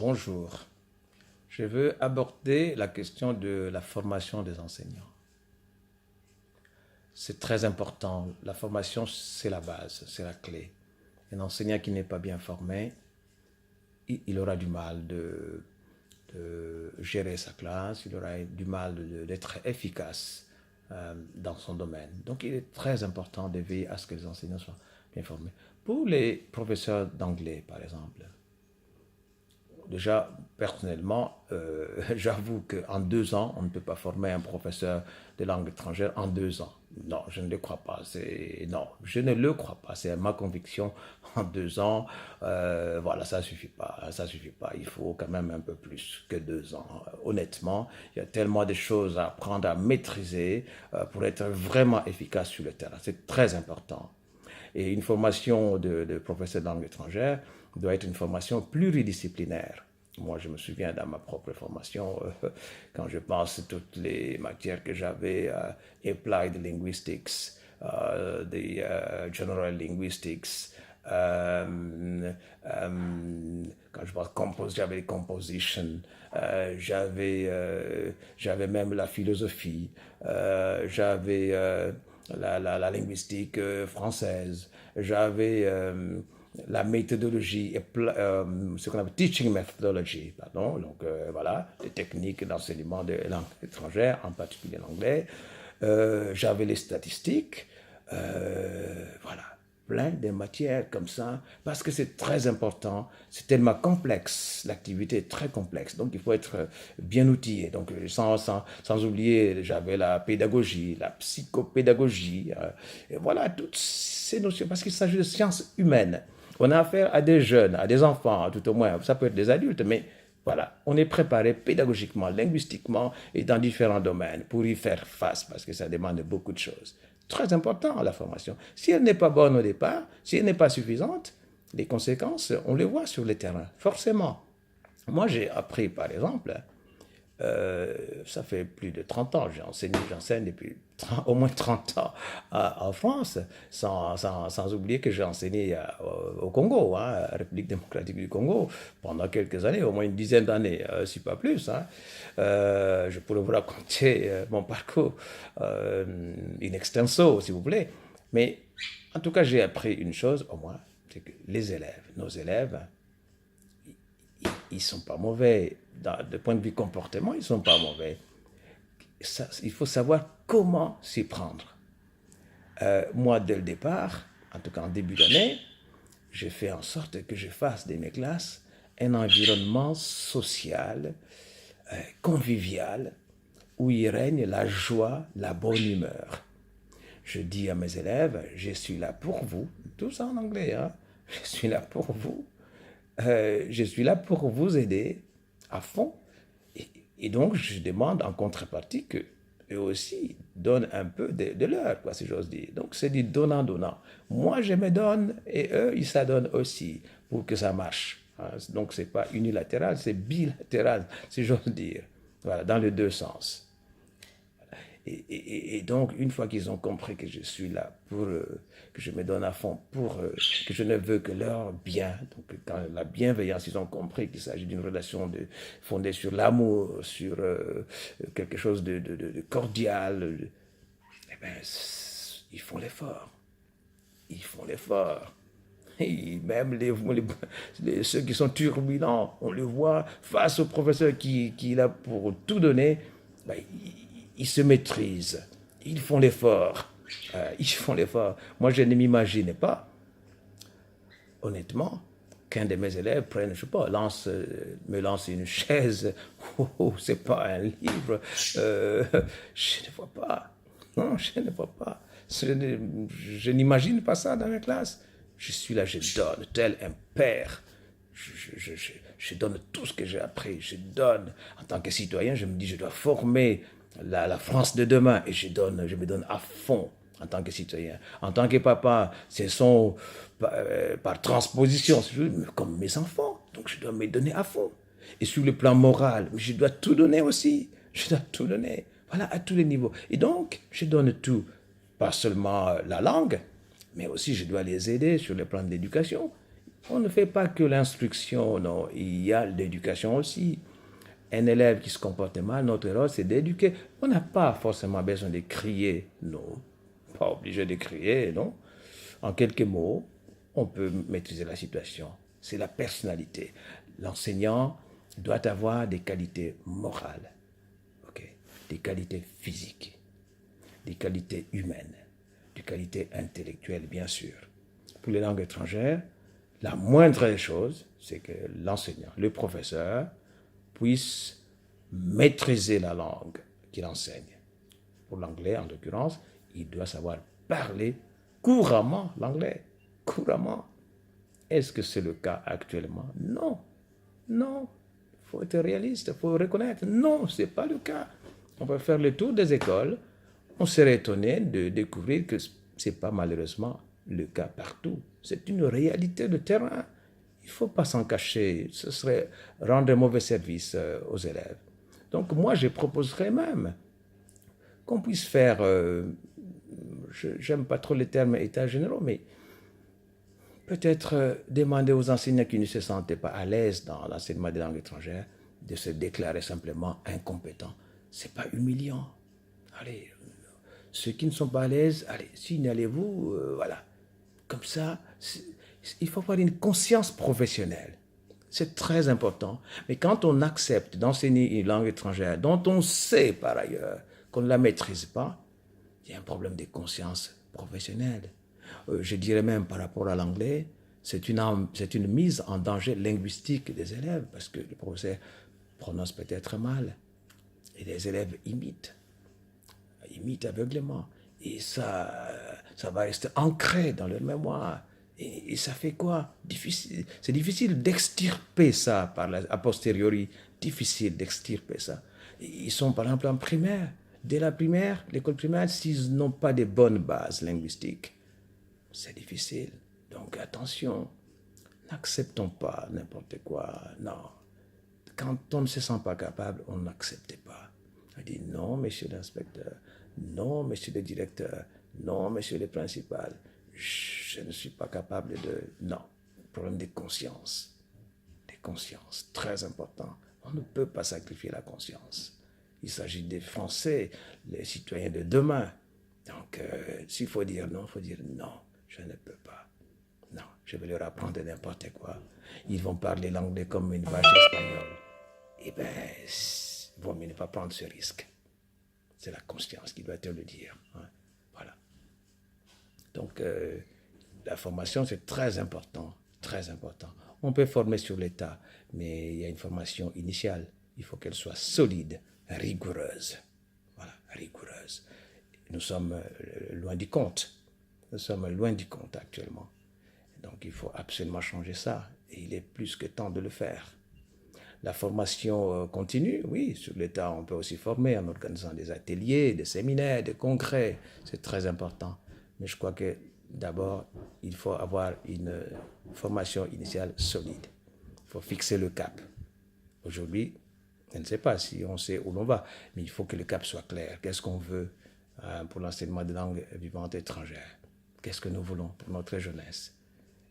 Bonjour. Je veux aborder la question de la formation des enseignants. C'est très important. La formation, c'est la base, c'est la clé. Un enseignant qui n'est pas bien formé, il aura du mal de gérer sa classe, il aura du mal d'être efficace dans son domaine. Donc, il est très important de veiller à ce que les enseignants soient bien formés. Pour les professeurs d'anglais, par exemple, déjà, personnellement, j'avoue qu'en 2 ans, on ne peut pas former un professeur de langue étrangère en 2 ans. Non, je ne le crois pas. Non, je ne le crois pas. C'est ma conviction. En 2 ans, voilà, ça suffit pas. Ça suffit pas. Il faut quand même un peu plus que 2 ans. Honnêtement, il y a tellement de choses à apprendre, à maîtriser pour être vraiment efficace sur le terrain. C'est très important. Et une formation de professeur de langue étrangère doit être une formation pluridisciplinaire. Moi, je me souviens dans ma propre formation, quand je pense à toutes les matières que j'avais, Applied Linguistics, the General Linguistics, quand je pense j'avais les compositions, j'avais même la philosophie, j'avais la linguistique française, j'avais la méthodologie, ce qu'on appelle teaching methodology, pardon, donc voilà, les techniques d'enseignement de langue étrangère, en particulier l'anglais. J'avais les statistiques, voilà, plein de matières comme ça, parce que c'est très important, c'est tellement complexe, l'activité est très complexe, donc il faut être bien outillé. Donc sans oublier, j'avais la pédagogie, la psychopédagogie, et voilà, toutes ces notions, parce qu'il s'agit de sciences humaines. On a affaire à des jeunes, à des enfants, tout au moins, ça peut être des adultes, mais voilà, on est préparé pédagogiquement, linguistiquement et dans différents domaines pour y faire face, parce que ça demande beaucoup de choses. Très important, la formation. Si elle n'est pas bonne au départ, si elle n'est pas suffisante, les conséquences, on les voit sur le terrain, forcément. Moi, j'ai appris, par exemple, ça fait plus de 30 ans, j'enseigne depuis au moins 30 ans en France, sans oublier que j'ai enseigné au Congo, hein, République démocratique du Congo, pendant quelques années, au moins une dizaine d'années, si pas plus. Hein. Je pourrais vous raconter mon parcours in extenso, si vous voulez. Mais en tout cas, j'ai appris une chose au moins, c'est que les élèves, nos élèves, ils ne sont pas mauvais. De point de vue comportement, ils ne sont pas mauvais. Ça, il faut savoir comment s'y prendre. Moi, dès le départ, en tout cas en début d'année, j'ai fait en sorte que je fasse de mes classes un environnement social, convivial, où il règne la joie, la bonne humeur. Je dis à mes élèves, je suis là pour vous, tout ça en anglais, hein? Je suis là pour vous, je suis là pour vous aider à fond. Et donc, je demande en contrepartie que eux aussi donnent un peu de leur, quoi, si j'ose dire. Donc, c'est du donnant-donnant. Moi, je me donne et eux, ils s'adonnent aussi pour que ça marche. Donc, ce n'est pas unilatéral, c'est bilatéral, si j'ose dire. Voilà, dans les deux sens. Et donc, une fois qu'ils ont compris que je suis là pour que je me donne à fond, pour que je ne veux que leur bien, donc quand la bienveillance, ils ont compris qu'il s'agit d'une relation fondée sur l'amour, sur quelque chose de cordial, eh bien, ils font l'effort. Ils font l'effort. Et même ceux qui sont turbulents, on le voit face au professeur qui est là pour tout donner, ben, ils se maîtrisent, ils font l'effort. Ils font l'effort. Moi, je ne m'imaginais pas, honnêtement, qu'un de mes élèves prenne, je sais pas, me lance une chaise, c'est pas un livre, je ne vois pas. Non, je ne vois pas. Je n'imagine pas ça dans mes classes. Je suis là, je donne, tel un père. Je donne tout ce que j'ai appris. Je donne. En tant que citoyen, je me dis, je dois former la France de demain. Et je me donne à fond en tant que citoyen. En tant que papa, ce sont par transposition, comme mes enfants. Donc je dois me donner à fond. Et sur le plan moral, je dois tout donner aussi. Je dois tout donner. Voilà, à tous les niveaux. Et donc, je donne tout. Pas seulement la langue, mais aussi je dois les aider sur le plan de l'éducation. On ne fait pas que l'instruction, non, il y a l'éducation aussi. Un élève qui se comporte mal, notre rôle, c'est d'éduquer. On n'a pas forcément besoin de crier, non. Pas obligé de crier, non. En quelques mots, on peut maîtriser la situation. C'est la personnalité. L'enseignant doit avoir des qualités morales, okay, des qualités physiques, des qualités humaines, des qualités intellectuelles, bien sûr. Pour les langues étrangères, la moindre des choses, c'est que l'enseignant, le professeur, puisse maîtriser la langue qu'il enseigne. Pour l'anglais, en l'occurrence, il doit savoir parler couramment l'anglais. Couramment. Est-ce que c'est le cas actuellement? Non. Non. Il faut être réaliste, il faut reconnaître. Non, ce n'est pas le cas. On peut faire le tour des écoles. On serait étonné de découvrir que ce n'est pas malheureusement le cas partout. C'est une réalité de terrain. Il ne faut pas s'en cacher. Ce serait rendre un mauvais service aux élèves. Donc moi, je proposerais même qu'on puisse faire, j'aime pas trop les termes états généraux, mais peut-être demander aux enseignants qui ne se sentaient pas à l'aise dans l'enseignement des langues étrangères de se déclarer simplement incompétents. C'est pas humiliant. Allez, ceux qui ne sont pas à l'aise, allez, signalez-vous, voilà. Comme ça, il faut avoir une conscience professionnelle. C'est très important. Mais quand on accepte d'enseigner une langue étrangère dont on sait par ailleurs qu'on ne la maîtrise pas, il y a un problème de conscience professionnelle. Je dirais même par rapport à l'anglais, c'est une mise en danger linguistique des élèves parce que le professeur prononce peut-être mal et les élèves imitent aveuglément. Et ça va rester ancré dans leur mémoire. Et ça fait quoi? C'est difficile d'extirper ça a posteriori. Difficile d'extirper ça. Ils sont par exemple en primaire. Dès la primaire, l'école primaire, s'ils n'ont pas de bonnes bases linguistiques, c'est difficile. Donc attention, n'acceptons pas n'importe quoi. Non. Quand on ne se sent pas capable, on n'accepte pas. On dit non, monsieur l'inspecteur, non, monsieur le directeur, non, monsieur le principal, je ne suis pas capable de... Non, problème de conscience. De conscience, très important. On ne peut pas sacrifier la conscience. Il s'agit des Français, les citoyens de demain. Donc, s'il faut dire non, il faut dire non, je ne peux pas. Non, je vais leur apprendre n'importe quoi. Ils vont parler l'anglais comme une vache espagnole. Eh bien, il vaut mieux ne pas prendre ce risque. C'est la conscience qui doit te le dire. Hein. Voilà. Donc, la formation, c'est très important. Très important. On peut former sur l'état, mais il y a une formation initiale. Il faut qu'elle soit solide, rigoureuse. Voilà, rigoureuse. Nous sommes loin du compte. Nous sommes loin du compte actuellement. Donc, il faut absolument changer ça. Et il est plus que temps de le faire. La formation continue, oui, sur l'État, on peut aussi former en organisant des ateliers, des séminaires, des congrès. C'est très important. Mais je crois que d'abord, il faut avoir une formation initiale solide. Il faut fixer le cap. Aujourd'hui, je ne sais pas si on sait où l'on va, mais il faut que le cap soit clair. Qu'est-ce qu'on veut pour l'enseignement de langues vivantes étrangères? Qu'est-ce que nous voulons pour notre jeunesse?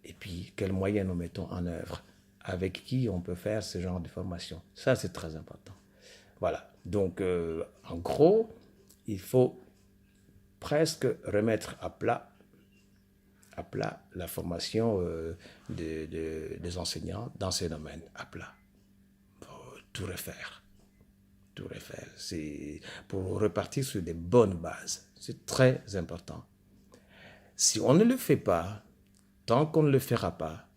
Et puis, quels moyens nous mettons en œuvre? Avec qui on peut faire ce genre de formation? Ça, c'est très important. Voilà. Donc, en gros, il faut presque remettre à plat la formation des enseignants dans ces domaines, à plat. Faut tout refaire. Tout refaire. C'est pour repartir sur des bonnes bases. C'est très important. Si on ne le fait pas, tant qu'on ne le fera pas,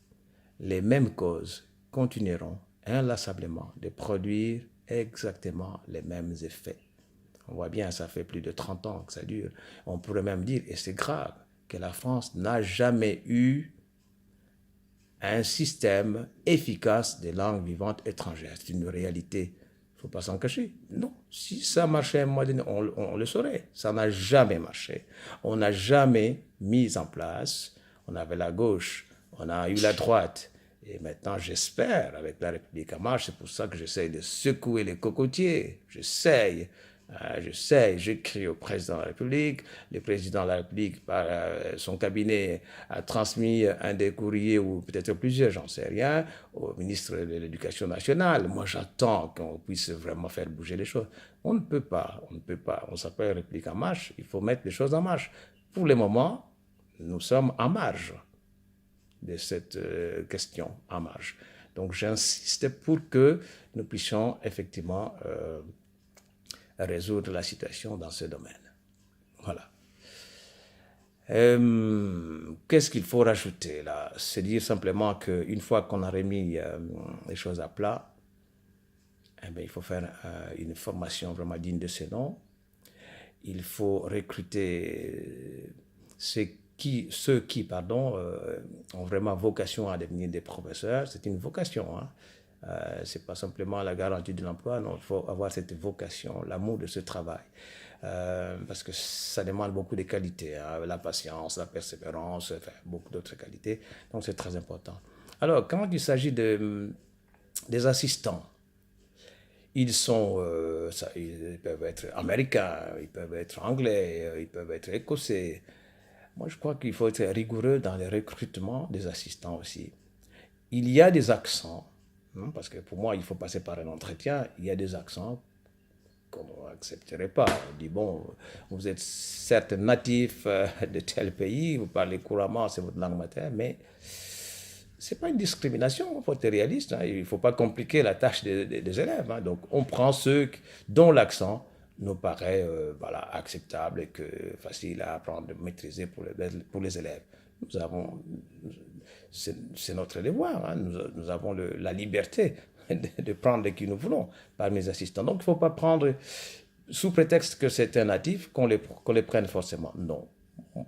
les mêmes causes continueront inlassablement de produire exactement les mêmes effets. On voit bien, ça fait plus de 30 ans que ça dure. On pourrait même dire, et c'est grave, que la France n'a jamais eu un système efficace de langues vivantes étrangères. C'est une réalité. Il ne faut pas s'en cacher. Non, si ça marchait à un moment donné, on le saurait. Ça n'a jamais marché. On n'a jamais mis en place. On avait la gauche, on a eu la droite. Et maintenant, j'espère, avec la République en marche, c'est pour ça que j'essaye de secouer les cocotiers. J'essaye Je sais, j'écris au président de la République. Le président de la République, par son cabinet, a transmis un des courriers, ou peut-être plusieurs, j'en sais rien, au ministre de l'Éducation nationale. Moi, j'attends qu'on puisse vraiment faire bouger les choses. On ne peut pas, on ne peut pas. On s'appelle République en marche, il faut mettre les choses en marche. Pour le moment, nous sommes en marge de cette question, en marge. Donc, j'insiste pour que nous puissions effectivement résoudre la situation dans ce domaine. Voilà. Qu'est-ce qu'il faut rajouter là? C'est dire simplement qu'une fois qu'on a remis les choses à plat, eh bien, il faut faire une formation vraiment digne de ce nom. Il faut recruter ceux qui ont vraiment vocation à devenir des professeurs. C'est une vocation, hein. C'est pas simplement la garantie de l'emploi, non, il faut avoir cette vocation, l'amour de ce travail. Parce que ça demande beaucoup de qualités, hein, la patience, la persévérance, enfin, beaucoup d'autres qualités. Donc c'est très important. Alors, quand il s'agit des assistants, ils peuvent être américains, ils peuvent être anglais, ils peuvent être écossais. Moi, je crois qu'il faut être rigoureux dans le recrutement des assistants aussi. Il y a des accents, parce que pour moi, il faut passer par un entretien. Il y a des accents qu'on n'accepterait pas. On dit, bon, vous êtes certes natif de tel pays, vous parlez couramment, c'est votre langue maternelle, mais ce n'est pas une discrimination, il faut être réaliste. Hein. Il ne faut pas compliquer la tâche des élèves. Hein. Donc, on prend ceux dont l'accent nous paraît acceptable et facile à apprendre, à maîtriser pour les élèves. C'est notre devoir. Hein. Nous avons la liberté de prendre qui nous voulons parmi les assistants. Donc, il ne faut pas prendre, sous prétexte que c'est un natif, qu'on les prenne forcément. Non.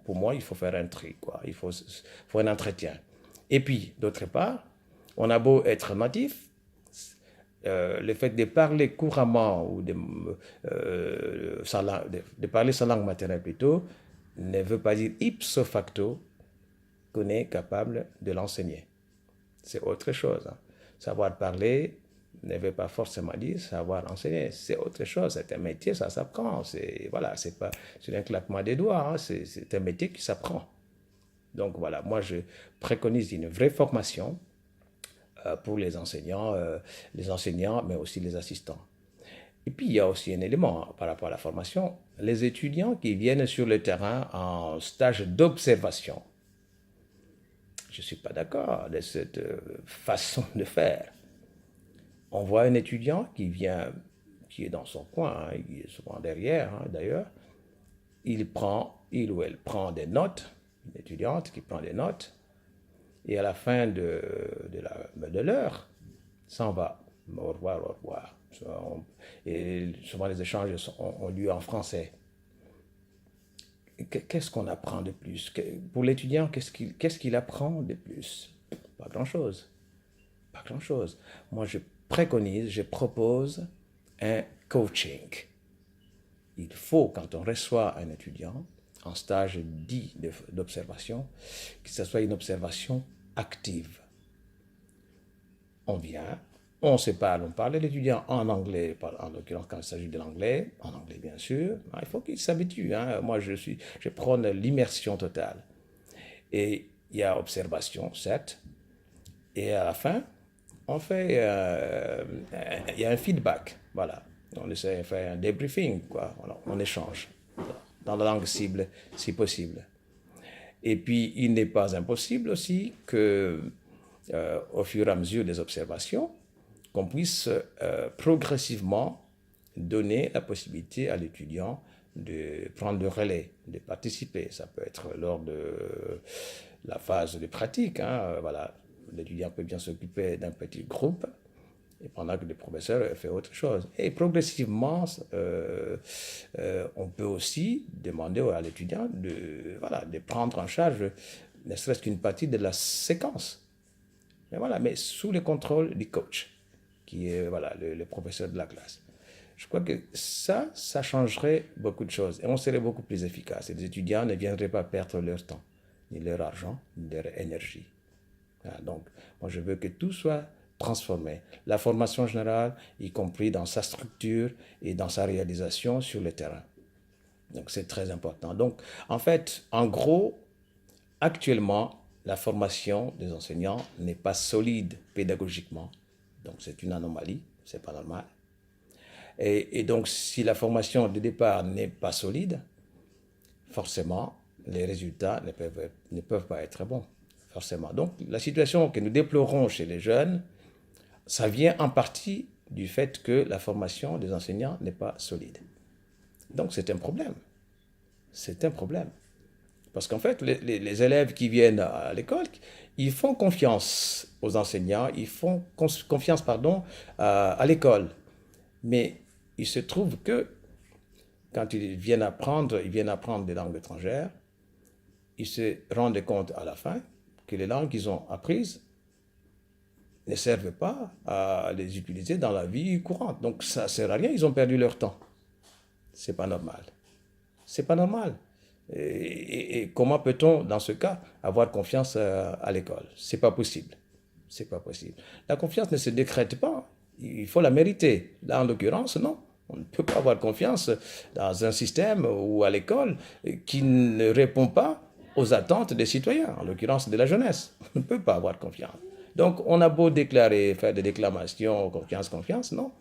Pour moi, il faut faire un tri, quoi. Il faut un entretien. Et puis, d'autre part, on a beau être natif, le fait de parler couramment ou de parler sa langue maternelle plutôt, ne veut pas dire ipso facto qu'on est capable de l'enseigner. C'est autre chose. Hein. Savoir parler ne veut pas forcément dire savoir enseigner. C'est autre chose. C'est un métier, ça s'apprend. C'est pas sur un claquement des doigts. Hein. C'est un métier qui s'apprend. Donc voilà, moi je préconise une vraie formation pour les enseignants, mais aussi les assistants. Et puis il y a aussi un élément par rapport à la formation, les étudiants qui viennent sur le terrain en stage d'observation. Je ne suis pas d'accord de cette façon de faire. On voit un étudiant qui est dans son coin, hein, il est souvent derrière d'ailleurs, il ou elle prend des notes, une étudiante qui prend des notes, et à la fin de l'heure, s'en va. Au revoir, au revoir. Et souvent les échanges ont lieu en français. Qu'est-ce qu'on apprend de plus? Pour l'étudiant, qu'est-ce qu'il apprend de plus? Pas grand-chose. Pas grand-chose. Moi, je propose un coaching. Il faut, quand on reçoit un étudiant en stage dit d'observation, que ce soit une observation active. On vient, on se parle, on parle de l'étudiant en anglais, en l'occurrence quand il s'agit de l'anglais, en anglais bien sûr. Il faut qu'il s'habitue. Hein. Moi, je prône l'immersion totale. Et il y a observation, certes, et à la fin, on fait, il y a un feedback, voilà. On essaie de faire un débriefing, quoi. Voilà, on échange dans la langue cible, si possible. Et puis, il n'est pas impossible aussi que, au fur et à mesure des observations, qu'on puisse progressivement donner la possibilité à l'étudiant de prendre le relais, de participer. Ça peut être lors de la phase de pratique, hein, voilà. L'étudiant peut bien s'occuper d'un petit groupe et pendant que le professeur fait autre chose. Et progressivement, on peut aussi demander à l'étudiant de prendre en charge ne serait-ce qu'une partie de la séquence. Mais sous le contrôle du coach, qui est le professeur de la classe. Je crois que ça changerait beaucoup de choses et on serait beaucoup plus efficace. Et les étudiants ne viendraient pas perdre leur temps, ni leur argent, ni leur énergie. Donc, moi, je veux que tout soit transformer. La formation générale, y compris dans sa structure et dans sa réalisation sur le terrain. Donc c'est très important. Donc en fait, en gros, actuellement, la formation des enseignants n'est pas solide pédagogiquement. Donc c'est une anomalie, c'est pas normal. Et donc si la formation de départ n'est pas solide, forcément, les résultats ne peuvent pas être bons. Forcément. Donc la situation que nous déplorons chez les jeunes, ça vient en partie du fait que la formation des enseignants n'est pas solide. Donc c'est un problème. C'est un problème. Parce qu'en fait, les élèves qui viennent à l'école, ils font confiance aux enseignants, ils font confiance à l'école. Mais il se trouve que quand ils viennent apprendre des langues étrangères, ils se rendent compte à la fin que les langues qu'ils ont apprises ne servent pas à les utiliser dans la vie courante. Donc ça ne sert à rien, ils ont perdu leur temps. C'est pas normal. C'est pas normal. Et comment peut-on, dans ce cas, avoir confiance à l'école? C'est pas possible. C'est pas possible. La confiance ne se décrète pas. Il faut la mériter. Là, en l'occurrence, non. On ne peut pas avoir confiance dans un système ou à l'école qui ne répond pas aux attentes des citoyens, en l'occurrence de la jeunesse. On ne peut pas avoir confiance. Donc, on a beau déclarer, faire des déclamations, confiance, confiance, non.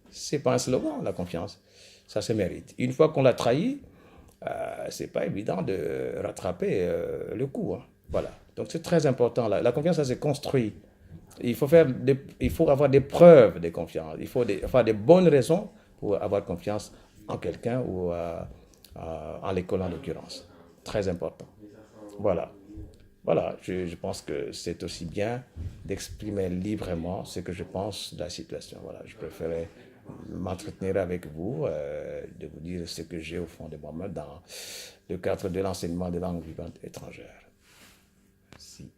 C'est pas un slogan, la confiance. Ça se mérite. Une fois qu'on l'a trahi, c'est pas évident de rattraper le coup. Hein. Voilà. Donc, c'est très important. La confiance, ça se construit. Il faut avoir des preuves de confiance. Il faut avoir des bonnes raisons pour avoir confiance en quelqu'un ou en l'école en l'occurrence. Très important. Voilà. Voilà, je pense que c'est aussi bien d'exprimer librement ce que je pense de la situation. Voilà, je préférais m'entretenir avec vous, de vous dire ce que j'ai au fond de moi-même dans le cadre de l'enseignement des langues vivantes étrangères. Merci.